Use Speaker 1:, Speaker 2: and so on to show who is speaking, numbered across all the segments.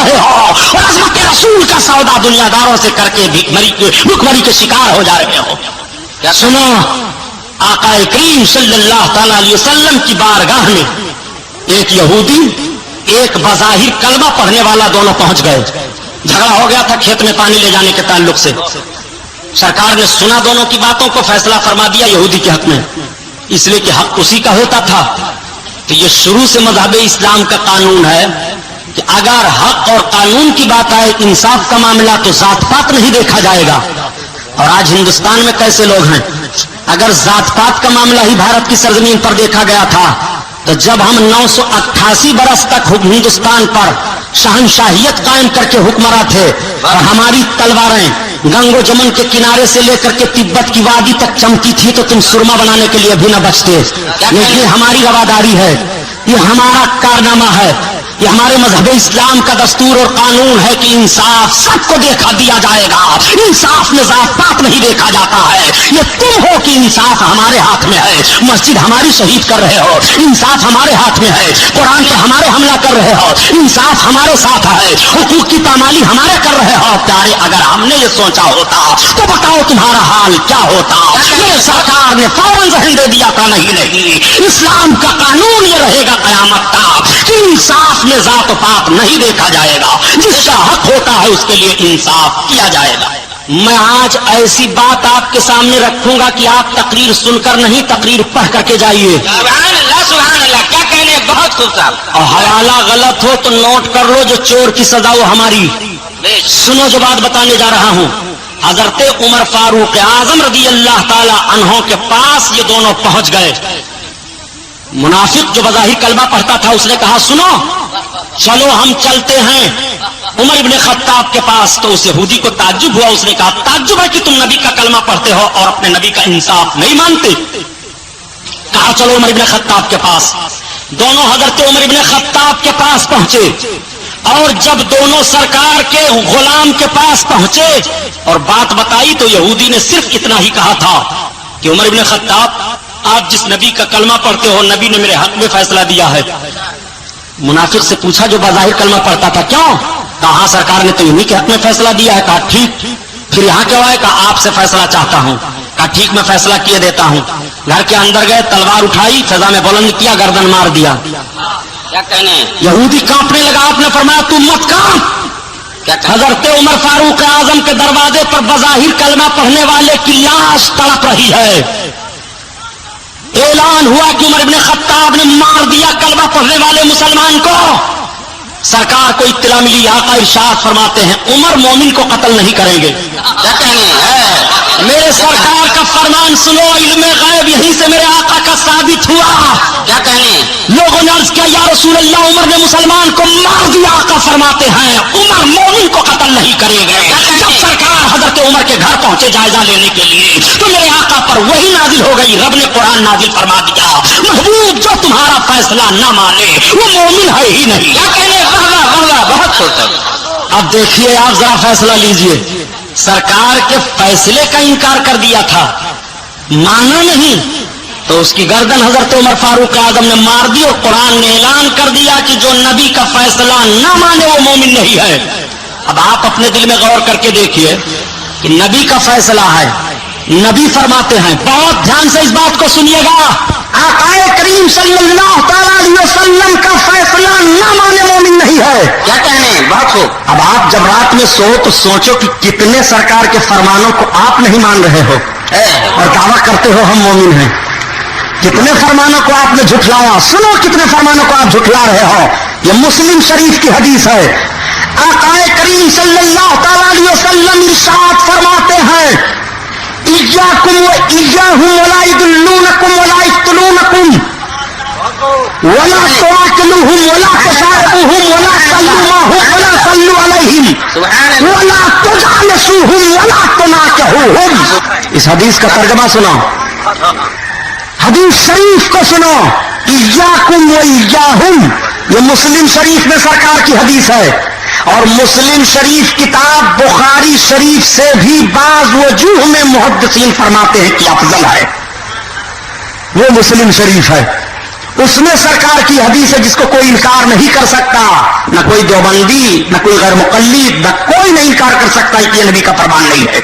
Speaker 1: रहे हो और अज़मत रसूल का सौदा दुनियादारों से करके भुखमरी के शिकार हो जा रहे हो। क्या सुनो, आका करीम सल्लल्लाहु तआला अलैहि वसल्लम की बारगाह में एक यहूदी एक बज़ाहिर कलमा पढ़ने वाला दोनों पहुंच गए। झगड़ा हो गया था खेत में पानी ले जाने के ताल्लुक से। सरकार ने सुना दोनों की बातों को, फैसला फरमा दिया यहूदी के हक में, इसलिए कि हक उसी का होता था। तो ये शुरू से मज़हब इस्लाम का कानून है कि अगर हक और कानून की बात आए, इंसाफ का मामला, तो जात पात नहीं देखा जाएगा। और आज हिंदुस्तान में कैसे लोग हैं, अगर जात पात का मामला ही भारत की सरजमीन पर देखा गया था, तो जब हम 988 बरस तक हिंदुस्तान पर शहनशाहियत कायम करके हुक्मरां थे और हमारी तलवारें गंगो जमुन के किनारे से लेकर के तिब्बत की वादी तक चमकी थी, तो तुम सुरमा बनाने के लिए भी न बचते। ये हमारी रवादारी है, ये हमारा कारनामा है, ये हमारे मजहब इस्लाम का दस्तूर और कानून है कि इंसाफ सबको देखा दिया जाएगा। इंसाफ में जात पात नहीं देखा जाता है। ये तुम हो कि इंसाफ हमारे हाथ में है, मस्जिद हमारी शहीद कर रहे हो, इंसाफ हमारे हाथ में है, कुरान पे हमारे हमला कर रहे हो, इंसाफ हमारे साथ है, हुकूक की पामाली हमारे कर रहे हो। प्यारे, अगर हमने ये सोचा होता तो बताओ तुम्हारा हाल क्या होता। ये सरकार ने फौरन जहन दे दिया था, नहीं, इस्लाम का कानून ये रहेगा कयामत तक कि इंसाफ में जात पात नहीं देखा जाएगा, जिसका हक होता है उसके लिए इंसाफ किया जाएगा। मैं आज ऐसी बात आपके सामने रखूंगा कि आप तकरीर सुनकर नहीं, तकरीर पढ़ करके जाइए।
Speaker 2: सुभान अल्लाह, क्या कहने, बहुत खूब साहब।
Speaker 1: और हवाला गलत हो तो नोट कर लो, जो चोर की सजा वो हमारी। सुनो जो बात बताने जा रहा हूं। हजरत उमर फारूक आजम रज़ी अल्लाह ताला अन्हों के पास ये दोनों पहुंच गए। मुनाफिक जो बज़ाहिर कलमा पढ़ता था, उसने कहा सुनो चलो हम चलते हैं उमर इब्ने खत्ताब के पास। तो उस यहूदी को ताज्जुब हुआ, उसने कहा ताज्जुब है कि तुम नबी का कलमा पढ़ते हो और अपने नबी का इंसाफ नहीं मानते। कहा चलो उमर इब्ने खत्ताब के पास। दोनों हजरत उमर इब्ने खत्ताब के पास पहुंचे और जब दोनों सरकार के गुलाम के पास पहुंचे और बात बताई, तो यहूदी ने सिर्फ इतना ही कहा था कि उमर इब्ने खत्ताब, आप जिस नबी का कलमा पढ़ते हो, नबी ने मेरे हक में फैसला दिया है। मुनाफिक से पूछा जो बाज़ाहिर कलमा पढ़ता था, क्यों? कहा सरकार ने तो इन्हीं के हक में फैसला दिया है। कहा ठीक, फिर यहाँ क्यों आए? कहा आपसे फैसला चाहता हूँ। कहा ठीक, मैं फैसला किए देता हूँ। घर के अंदर गए, तलवार उठाई, फिजा में बुलंद किया, गर्दन मार दिया।
Speaker 2: क्या कहने,
Speaker 1: यहूदी कांपने लगा। आपने फरमाया तुम मत कांप। हजरत उमर फारूक आजम के दरवाजे पर बाज़ाहिर कलमा पढ़ने वाले की लाश तड़प रही है। ऐलान हुआ कि उमर इब्ने खत्ताब ने मार दिया कलमा पढ़ने वाले मुसलमान को। सरकार को इत्तला मिली। आका इरशाद फरमाते हैं उमर मोमिन को कत्ल नहीं करेंगे।
Speaker 2: क्या कहने,
Speaker 1: मेरे सरकार का फरमान सुनो, इल्मे गैब यहीं से मेरे आका का साबित हुआ।
Speaker 2: क्या कहने,
Speaker 1: लोगों ने अर्ज किया या रसूल अल्लाह, उमर ने मुसलमान को मार दिया। आका फरमाते हैं उमर मोमिन को कत्ल नहीं करेंगे। जब सरकार हजरत उमर के घर पहुंचे जायजा लेने के लिए, तो मेरे आका पर वही नाजिल हो गई। रब ने कुरान नाजिल फरमा दिया, महबूब जो तुम्हारा फैसला न माने वो मोमिन है ही नहीं।
Speaker 2: क्या कहने, वाह, बहुत खूब।
Speaker 1: अब देखिए, आप जरा फैसला लीजिए। सरकार के फैसले का इनकार कर दिया था, माना नहीं, तो उसकी गर्दन हजरत उमर फारूक आजम ने मार दी और कुरान ने ऐलान कर दिया कि जो नबी का फैसला न माने वो मोमिन नहीं है। अब आप अपने दिल में गौर करके देखिए कि नबी का फैसला है, नबी फरमाते हैं, बहुत ध्यान से इस बात को सुनिएगा, आकाए करीम सल्लल्लाहु अलैहि वसल्लम का फैसला न माने मोमिन नहीं है।
Speaker 2: क्या कहने, बहुत खूब।
Speaker 1: अब आप जब रात में सो तो सोचो कि कितने सरकार के फरमानों को आप नहीं मान रहे हो और दावा करते हो हम मोमिन हैं। कितने फरमानों को आपने झुठलाया। सुनो कितने फरमानों को आप झुठला रहे हो। ये मुस्लिम शरीफ की हदीस है। आकाए करीम सल्लल्लाहु अलैहि वसल्लम इरशाद फरमाते हैं, इय्याकुम व इय्याहुम वला यदुल्लूनकुम वला यक्तुलूनकुम वला तुआकिलुहुम वला तशारबुहुम वला तल्लुमाहुम वला सल्लु अलैहिम वला तुजालिसुहुम वला तुनाकिहुहुम। इस हदीस का तर्जुमा सुनो, हदीस शरीफ को सुनो। इय्याकुम व इय्याहुम, ये मुस्लिम शरीफ में सरकार की हदीस है। और मुस्लिम शरीफ किताब बुखारी शरीफ से भी बाज वजूह में मुहद्दिसीन फरमाते हैं कि अफजल है। वो मुस्लिम शरीफ है, उसमें सरकार की हदीस है जिसको कोई इनकार नहीं कर सकता, न कोई देवबंदी, न कोई गैर मुकल्लिद, न कोई नहीं इनकार कर सकता कि ये नबी का फरमान नहीं है।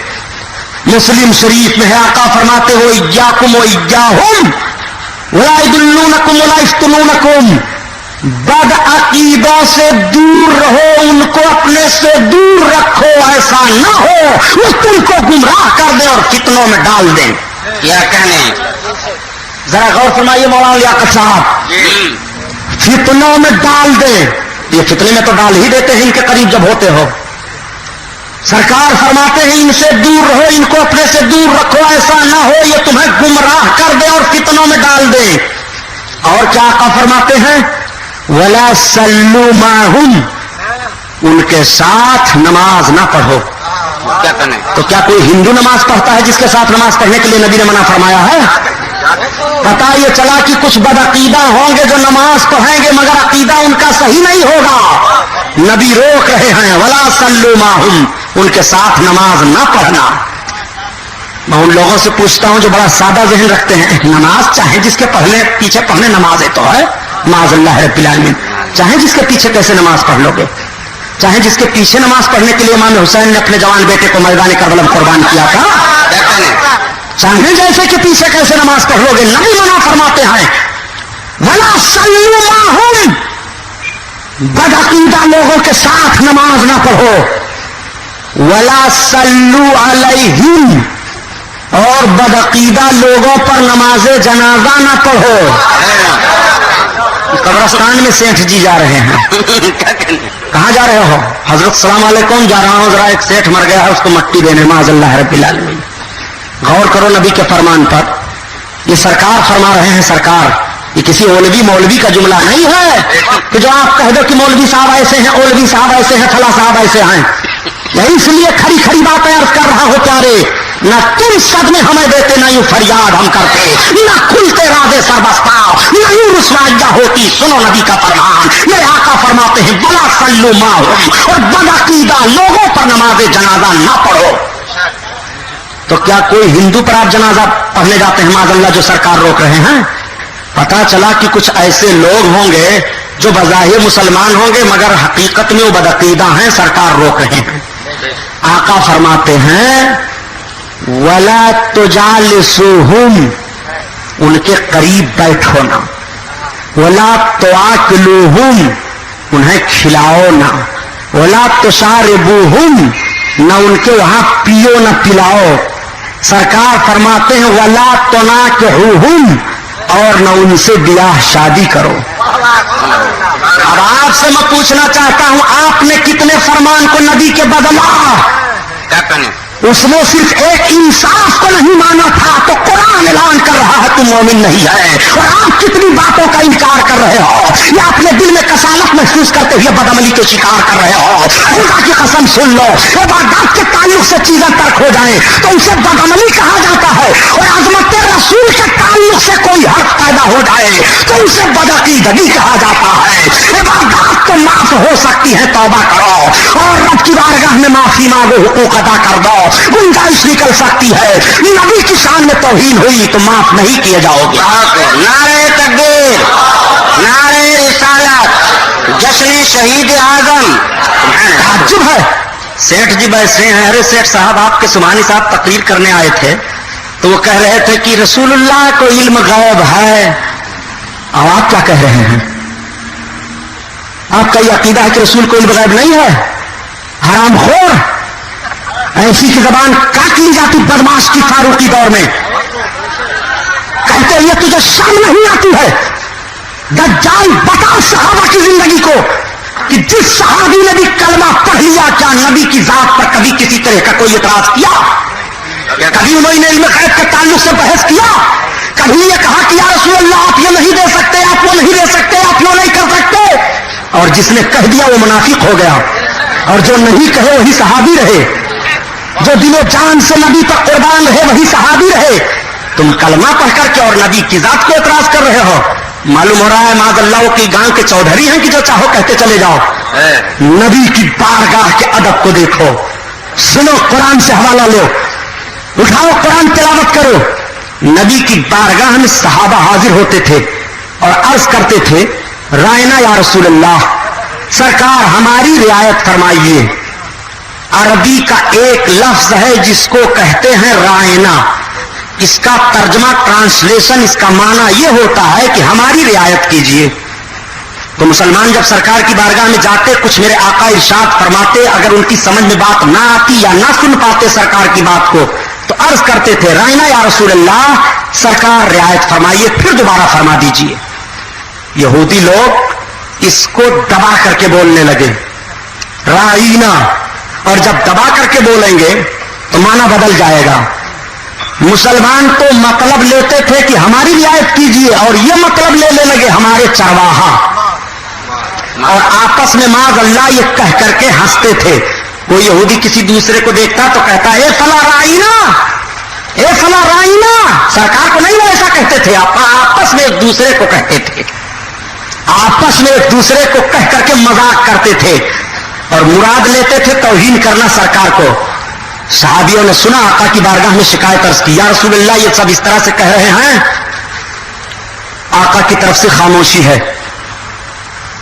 Speaker 1: मुस्लिम शरीफ में है, आका फरमाते हो इय्याकुम व इय्याहुम वला यदुल्लूनकुम वला यफ्तनूनकुम, बद अकीदों से दूर रहो, उनको अपने से दूर रखो, ऐसा न हो वो तुमको गुमराह कर दे और फितनों में डाल दे।
Speaker 2: क्या कहने?
Speaker 1: जरा गौर फरमाइए मौलाना लियाकत साहब, फितनों में डाल दे। ये फितने में तो डाल ही देते हैं इनके करीब जब होते हो। सरकार फरमाते हैं इनसे दूर रहो, इनको अपने से दूर रखो, ऐसा ना हो ये तुम्हें गुमराह कर दे और फितनों में डाल दे। और क्या आका फरमाते हैं, वला सल्लू माहुम, उनके साथ नमाज ना पढ़ो।
Speaker 2: क्या कहने?
Speaker 1: तो क्या कोई हिंदू नमाज पढ़ता है जिसके साथ नमाज पढ़ने के लिए नबी ने मना फरमाया है? पता ये चला कि कुछ बदअकीदा होंगे जो नमाज पढ़ेंगे मगर अकीदा उनका सही नहीं होगा। नबी रोक रहे हैं वला सल्लू माहुम, उनके साथ नमाज ना पढ़ना। मैं उन लोगों से पूछता हूं जो बड़ा सादा जहन रखते हैं, नमाज चाहे जिसके पढ़ने पीछे पढ़ने नमाज है तो है, माज़अल्लाह रब्बिल आलमीन, चाहे जिसके पीछे कैसे नमाज पढ़ लोगे, चाहे जिसके पीछे नमाज पढ़ने के लिए इमाम हुसैन ने अपने जवान बेटे को मैदान करबला में कुर्बान किया था,
Speaker 2: क्या कहने?
Speaker 1: चाहे जैसे कि पीछे कैसे नमाज पढ़ लोगे, नबी मना फरमाते हैं वला सल्लू माहुम, बदअकीदा लोगों के साथ नमाज ना पढ़ो, वला सल्लू अलैहिम, और बदअकीदा लोगों पर नमाजे जनाजा ना पढ़ो। कब्रिस्तान में सेठ जी जा रहे हैं।
Speaker 2: क्या कहने?
Speaker 1: कहाँ जा रहे हो? हजरत सलाम अलैकुम जा रहा हूं, जरा एक सेठ मर गया है उसको मट्टी देने, माज़अल्लाह रब्बिल आलमीन। गौर करो नबी के फरमान पर, ये सरकार फरमा रहे हैं, सरकार, ये किसी मौलवी का जुमला नहीं है कि जो आप कह दो कि मौलवी साहब ऐसे हैं, मौलवी साहब ऐसे हैं, फला साहब ऐसे हैं। यही इसलिए खरी खरी बातें अर्ज कर रहा हो प्यारे, ना तुम सदमे हमें देते, ना यूं फरियाद हम करते, ना खुलते राधे सरबस्ता, ना यूं रुसवाइयां होती। सुनो नबी का फरमान, मेरे आका फरमाते हैं बला सल्लू माहुम, और बदअकीदा लोगों पर नमाजे जनाजा ना पढ़ो। तो क्या कोई हिंदू पर आप जनाजा पढ़ने जाते हैं माज़अल्लाह जो सरकार रोक रहे हैं? पता चला कि कुछ ऐसे लोग होंगे जो बज़ाहिर मुसलमान होंगे मगर हकीकत में वो बदअकीदा हैं, सरकार रोक रहे हैं। आका फरमाते हैं वला तुजालिसुहुम, उनके करीब बैठो ना, वला तुआकिलुहुम, उन्हें खिलाओ ना, वला तुशारिबुहुम, न उनके वहां पियो न पिलाओ। सरकार फरमाते हैं वला तुनाकिहुहुम, और न उनसे ब्याह शादी करो। अब आपसे मैं पूछना चाहता हूं, आपने कितने फरमान को नबी के बदला?
Speaker 2: क्या कहने?
Speaker 1: उसने सिर्फ एक इंसाफ को नहीं माना था तो कुरान ऐलान कर रहा है तुम मोमिन नहीं है, और आप कितनी बातों का इनकार कर रहे हो, या अपने दिल में कसालत महसूस करते हुए बदअमली के शिकार कर रहे हो। खुदा की कसम सुन लो, इबादत के ताल्लुक से चीजें तर्क हो जाए तो उसे बदअमली कहा जाता है, और अज़मत रसूल के ताल्लुक से कोई हर्फ पैदा हो जाए तो उसे बदअकीदगी कहा जाता है। इबादत तो माफ हो सकती है, तौबा करो और रब की बारगाह में माफी मांगो, हुकूक अदा कर दो, गुंजाइश निकल सकती है। नबी की शान में तौहीन हुई तो माफ नहीं किए जाओगे।
Speaker 2: नारे तकबीर, नारे रिसालत, जश्न शहीद आजम।
Speaker 1: ताज्जुब है, सेठ जी बैठे हैं। अरे सेठ साहब, आपके सुभानी साहब तकरीर करने आए थे तो वो कह रहे थे कि रसूलुल्लाह को इल्म गैब है, और आप क्या कह रहे हैं? आपका ये अकीदा है कि रसूल को इल्म गैब नहीं है? हरामखोर, ऐसी की जबान काट ली जाती बदमाश की फारूकी दौर में। कहते ये तुझे शर्म नहीं आती है? दज्जाल, बता सहाबा की जिंदगी को कि जिस सहाबी ने भी कलमा पढ़ लिया, क्या नबी की जात पर कभी किसी तरह का कोई इतराज किया? कभी उन्होंने इल्म गैब के ताल्लुक से बहस किया? कभी ये कहा कि या रसूल अल्लाह आप ये नहीं दे सकते, आप वो नहीं दे सकते, आप वो नहीं कर सकते? और जिसने कह दिया वो मुनाफिक हो गया, और जो नहीं कहे वही सहाबी रहे, जो दिलो जान से नबी पर कुर्बान रहे वही सहाबी रहे। तुम कलमा पढ़ करके और नबी की जात को एतराज कर रहे हो। मालूम हो रहा है माज़अल्लाह की गांव के चौधरी हैं कि जो चाहो कहते चले जाओ। नबी की बारगाह के अदब को देखो, सुनो, कुरान से हवाला लो, उठाओ कुरान तिलावत करो। नबी की बारगाह में सहाबा हाजिर होते थे اور عرض کرتے تھے رائنا یا رسول اللہ، سرکار ہماری رعایت فرمائیے. عربی کا ایک لفظ ہے جس کو کہتے ہیں رائنا، اس کا ترجمہ ٹرانسلیشن اس کا معنی یہ ہوتا ہے کہ ہماری رعایت کیجیے. تو مسلمان جب سرکار کی بارگاہ میں جاتے، کچھ میرے آقا ارشاد فرماتے، اگر ان کی سمجھ میں بات نہ آتی یا نہ سن پاتے سرکار کی بات کو، تو عرض کرتے تھے رائنا یا رسول اللہ، سرکار رعایت فرمائیے، پھر دوبارہ فرما دیجیے. یہودی لوگ اس کو دبا کر کے بولنے لگے رائنا، اور جب دبا کر کے بولیں گے تو معنی بدل جائے گا. مسلمان تو مطلب لیتے تھے کہ ہماری رعایت کیجیے، اور یہ مطلب لینے لگے ہمارے چرواہا، اور آپس میں معاذ اللہ یہ کہہ کر کے ہنستے تھے. کوئی یہودی کسی دوسرے کو دیکھتا تو کہتا اے فلا رائنا، اے فلا رائنا. سرکار کو نہیں وہ ایسا کہتے تھے، آپس میں ایک دوسرے کو کہتے تھے، آپس میں ایک دوسرے کو کہہ کر کے مذاق کرتے تھے، اور مراد لیتے تھے توہین کرنا سرکار کو. صحابیوں نے سنا، آقا کی بارگاہ میں شکایت عرض کی، یا رسول اللہ یہ سب اس طرح سے کہہ رہے ہیں. آقا کی طرف سے خاموشی ہے.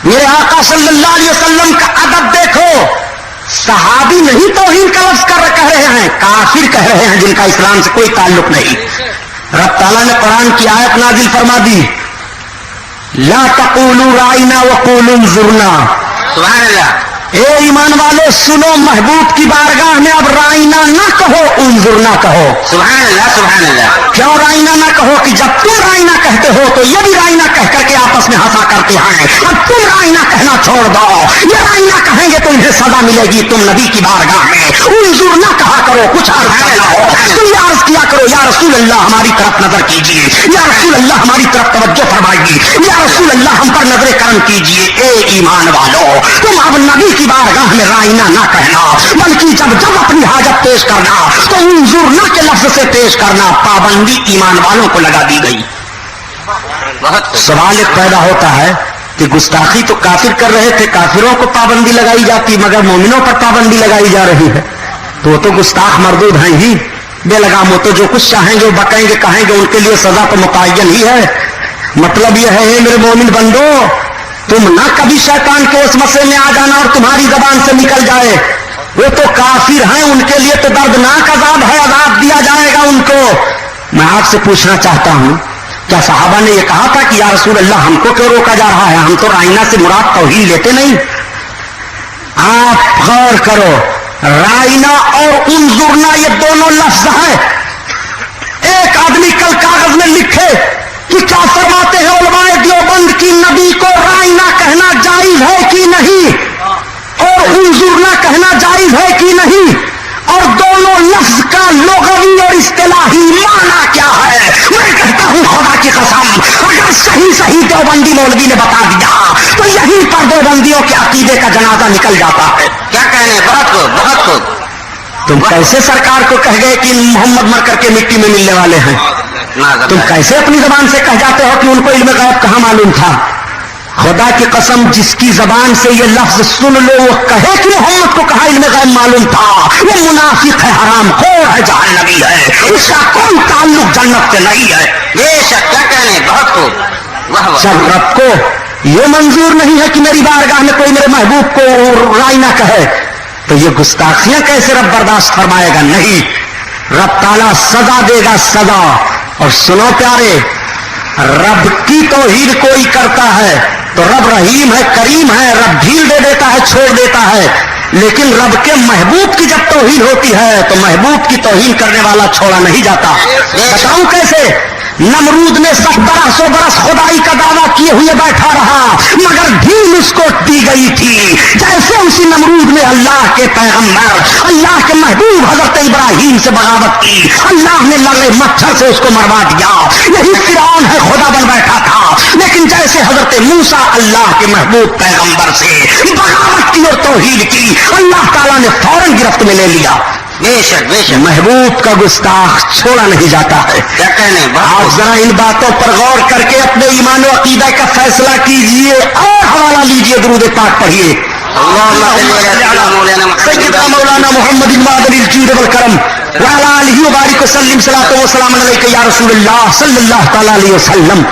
Speaker 1: میرے آقا صلی اللہ علیہ وسلم کا ادب دیکھو، صحابی نہیں توہین کا لفظ کہہ رہے ہیں، کافر کہہ رہے ہیں جن کا اسلام سے کوئی تعلق نہیں. رب تعالیٰ نے قرآن کی آیت نازل فرما دی، لا تقولوا رائنا وقولوا انظرنا.
Speaker 2: سبحان اللہ.
Speaker 1: اے ایمان والو سنو، محبوب کی بارگاہ میں اب رائنا نہ کہو، انظرنا کہو.
Speaker 2: سبحان اللہ. سبحان اللہ.
Speaker 1: کیوں رائنا نہ کہو؟ کہ جب تم رائنا کہتے ہو تو یہ بھی رائنا کہہ کر کے آپس میں ہنسا کرتے ہیں. اب تم رائنا کہنا چھوڑ دو، یہ رائنا کہیں گے تو انہیں سزا ملے گی. تم نبی کی بارگاہ میں انظرنا کہا کرو، کچھ عرض کرنا ہو تم یہ عرض کیا کرو، یا رسول اللہ ہماری طرف نظر کیجیے، یا رسول اللہ ہماری طرف توجہ فرمائیے، یا رسول اللہ ہم پر نظر کرم کیجیے. اے ایمان والو، تم اب نبی کی بارگاہ میں رائنا نہ کہنا، بلکہ جب اپنی حاجت پیش کرنا تو انظرنا کے لفظ سے پیش کرنا. پابندی ایمان والوں کو لگا دی گئی.
Speaker 2: بہت
Speaker 1: سوال ایک پیدا ہوتا ہے کہ گستاخی تو کافر کر رہے تھے، کافروں کو پابندی لگائی جاتی، مگر مومنوں پر پابندی لگائی جا رہی ہے. تو وہ تو گستاخ مردود ہیں ہی، بے لگام. وہ تو جو کچھ چاہیں گے وہ بکیں گے، کہیں گے، ان کے لیے سزا تو متعین ہی ہے. مطلب یہ ہے میرے مومن بندو، تم نہ کبھی شیطان کے اس مسئلے میں آ جانا اور تمہاری زبان سے نکل جائے. وہ تو کافر ہیں، ان کے لیے تو دردناک عذاب ہے، عذاب دیا جائے گا ان کو. میں آپ سے پوچھنا چاہتا ہوں، کیا صحابہ نے یہ کہا تھا کہ یا رسول اللہ ہم کو کیوں روکا جا رہا ہے؟ ہم تو رائنا سے مراد توہین لیتے نہیں. آپ غور کرو، رائنا اور انظرنا یہ دونوں لفظ ہیں. ایک آدمی کل کاغذ میں لکھے کہ کیا فرماتے ہیں علماء دیوبند کی نبی کو رائنا کہنا جائز ہے کہ نہیں، اور انظرنا کہنا جائز ہے کہ نہیں، اور دونوں لفظ کا لغوی اور اصطلاحی معنی کیا ہے. میں کہتا ہوں خدا کی قسم، اگر صحیح دیوبندی مولوی نے بتا دیا تو یہیں پر دیوبندیوں کے عقیدے کا جنازہ نکل جاتا ہے.
Speaker 2: کیا کہنے، بہت خوب، بہت خوب.
Speaker 1: تم کیسے سرکار کو کہہ گئے کہ محمد مر کر کے مٹی میں ملنے والے ہیں؟ تم کیسے اپنی زبان سے کہہ جاتے ہو کہ ان کو علم غیب کہاں معلوم تھا؟ خدا کی قسم، جس کی زبان سے یہ لفظ سن لو وہ کہے کہ محمد کو کہاں علم غیب معلوم تھا، وہ منافق ہے، حرام خور ہے، جہنمی ہے، اس کا کوئی تعلق جنت سے نہیں ہے.
Speaker 2: بے شک. کیا کہنے، بہت خوب. واہ واہ.
Speaker 1: جب رب کو یہ منظور نہیں ہے کہ میری بارگاہ میں کوئی میرے محبوب کو رائنا کہے تو یہ گستاخیاں کیسے رب برداشت فرمائے گا؟ نہیں، رب تعالیٰ سزا دے گا، سزا. اور سنو پیارے، رب کی توہین کوئی کرتا ہے تو رب رحیم ہے، کریم ہے، رب ڈھیل دے دیتا ہے، چھوڑ دیتا ہے. لیکن رب کے محبوب کی جب توہین ہوتی ہے تو محبوب کی توہین کرنے والا چھوڑا نہیں جاتا. بتاؤں کیسے؟ نمرود نے 1700 برس خدائی کا دعویٰ کیے ہوئے بیٹھا رہا، مگر ڈھیل اس کو دی گئی تھی. جیسے اسی نمرود نے اللہ کے پیغمبر، اللہ کے محبوب حضرت ابراہیم سے بغاوت کی، اللہ نے لڑے مچھر سے اس کو مروا دیا. یہی فرعون ہے، خدا بن بیٹھا تھا، لیکن جیسے حضرت موسیٰ اللہ کے محبوب پیغمبر سے بغاوت کی اور توہین کی، اللہ تعالیٰ نے فوراً گرفت میں لے لیا.
Speaker 2: بے شک، بے شک.
Speaker 1: محبوب کا گستاخ چھوڑا نہیں جاتا ہے.
Speaker 2: کیا کہنے،
Speaker 1: آپ ذرا ان باتوں پر غور کر کے اپنے ایمان و عقیدہ کا فیصلہ کیجئے اور حوالہ لیجئے، درود پاک پڑھیے. سیدنا مولانا محمد المعدن الجود والکرم وعلی آلہ وبارک وسلم. صلاۃ و سلام علیک یا رسول اللہ صلی اللہ تعالی علیہ وسلم.